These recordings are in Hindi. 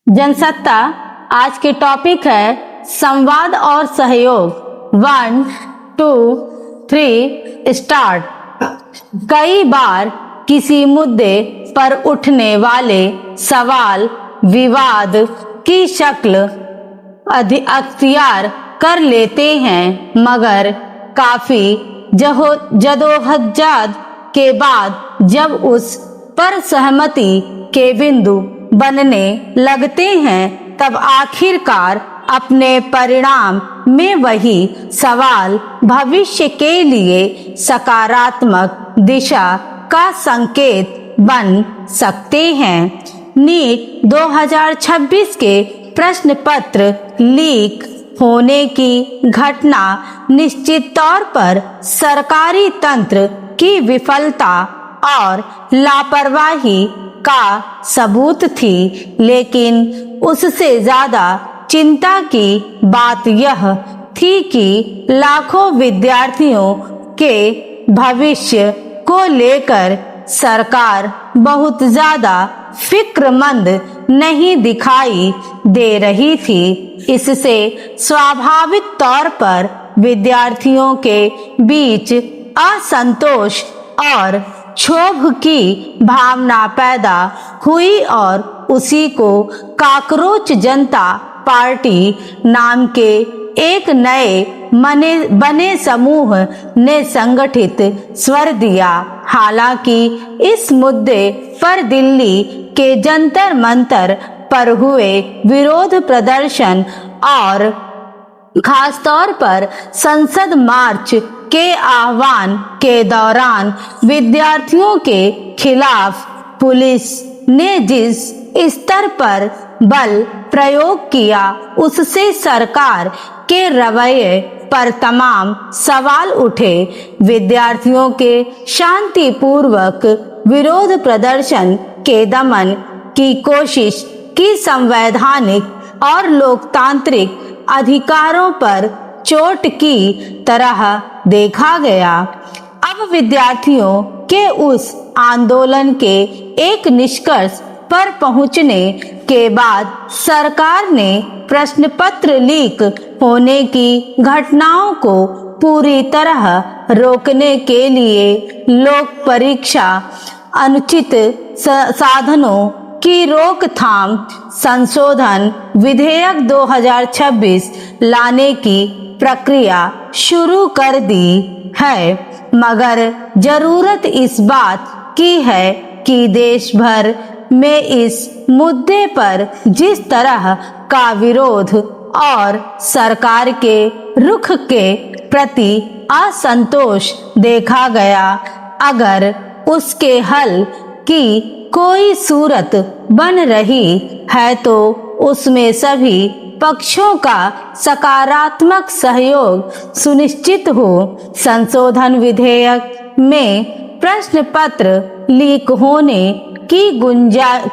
जनसत्ता आज के टॉपिक है संवाद और सहयोग। 1, 2, 3 स्टार्ट। कई बार किसी मुद्दे पर उठने वाले सवाल विवाद की शक्ल अख्तियार कर लेते हैं, मगर काफी जदोजहद के बाद जब उस पर सहमति के बिंदु बनने लगते हैं, तब आखिरकार अपने परिणाम में वही सवाल भविष्य के लिए सकारात्मक दिशा का संकेत बन सकते हैं। नीट 2026 के प्रश्न पत्र लीक होने की घटना निश्चित तौर पर सरकारी तंत्र की विफलता और लापरवाही का सबूत थी, लेकिन उससे ज्यादा चिंता की बात यह थी कि लाखों विद्यार्थियों के भविष्य को लेकर सरकार बहुत ज्यादा फिक्रमंद नहीं दिखाई दे रही थी। इससे स्वाभाविक तौर पर विद्यार्थियों के बीच असंतोष और क्षोभ की भावना पैदा हुई और उसी को कॉकरोच जनता पार्टी नाम के एक नए बने समूह ने संगठित स्वर दिया। हालांकि इस मुद्दे पर दिल्ली के जंतर मंतर पर हुए विरोध प्रदर्शन और खासतौर पर संसद मार्च के आह्वान के दौरान विद्यार्थियों के खिलाफ पुलिस ने जिस स्तर पर बल प्रयोग किया, उससे सरकार के रवैये पर तमाम सवाल उठे। विद्यार्थियों के शांतिपूर्वक विरोध प्रदर्शन के दमन की कोशिश की संवैधानिक और लोकतांत्रिक अधिकारों पर चोट की तरह देखा गया। अब विद्यार्थियों के उस आंदोलन के एक निष्कर्ष पर पहुंचने के बाद सरकार ने प्रश्न पत्र लीक होने की घटनाओं को पूरी तरह रोकने के लिए लोक परीक्षा, अनुचित साधनों की रोकथाम संशोधन विधेयक 2026 लाने की प्रक्रिया शुरू कर दी है, मगर जरूरत इस बात की है कि देश भर में इस मुद्दे पर जिस तरह का विरोध और सरकार के रुख के प्रति असंतोष देखा गया, अगर उसके हल की कोई सूरत बन रही है तो उसमें सभी पक्षों का सकारात्मक सहयोग सुनिश्चित हो। संशोधन विधेयक में प्रश्न पत्र लीक होने की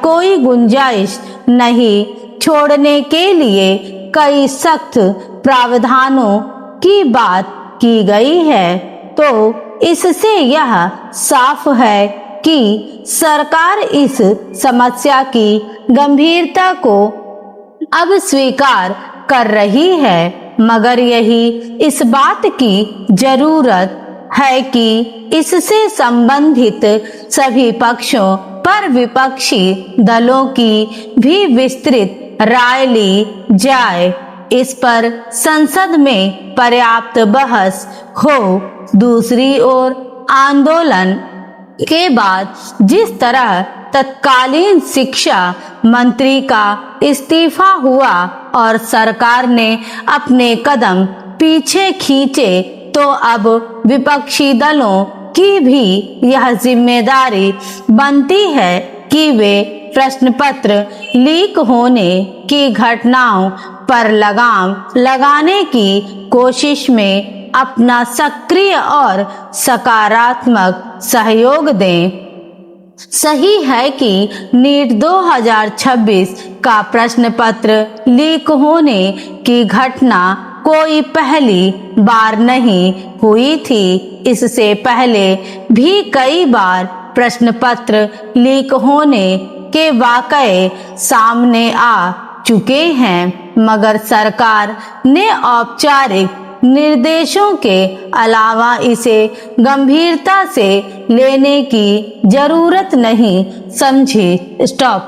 कोई गुंजाइश नहीं छोड़ने के लिए कई सख्त प्रावधानों की बात की गई है, तो इससे यह साफ है कि सरकार इस समस्या की गंभीरता को अब स्वीकार कर रही है, मगर यही इस बात की जरूरत है कि इससे संबंधित सभी पक्षों पर विपक्षी दलों की भी विस्तृत राय ली जाए, इस पर संसद में पर्याप्त बहस हो। दूसरी ओर आंदोलन के बाद जिस तरह तत्कालीन शिक्षा मंत्री का इस्तीफा हुआ और सरकार ने अपने कदम पीछे खींचे, तो अब विपक्षी दलों की भी यह जिम्मेदारी बनती है कि वे प्रश्न पत्र लीक होने की घटनाओं पर लगाम लगाने की कोशिश में अपना सक्रिय और सकारात्मक सहयोग दें। सही है कि नीट 2026 का प्रश्न पत्र लीक होने की घटना कोई पहली बार नहीं हुई थी। इससे पहले भी कई बार प्रश्न पत्र लीक होने के वाकये सामने आ चुके हैं, मगर सरकार ने औपचारिक निर्देशों के अलावा इसे गंभीरता से लेने की जरूरत नहीं समझी। स्टॉप।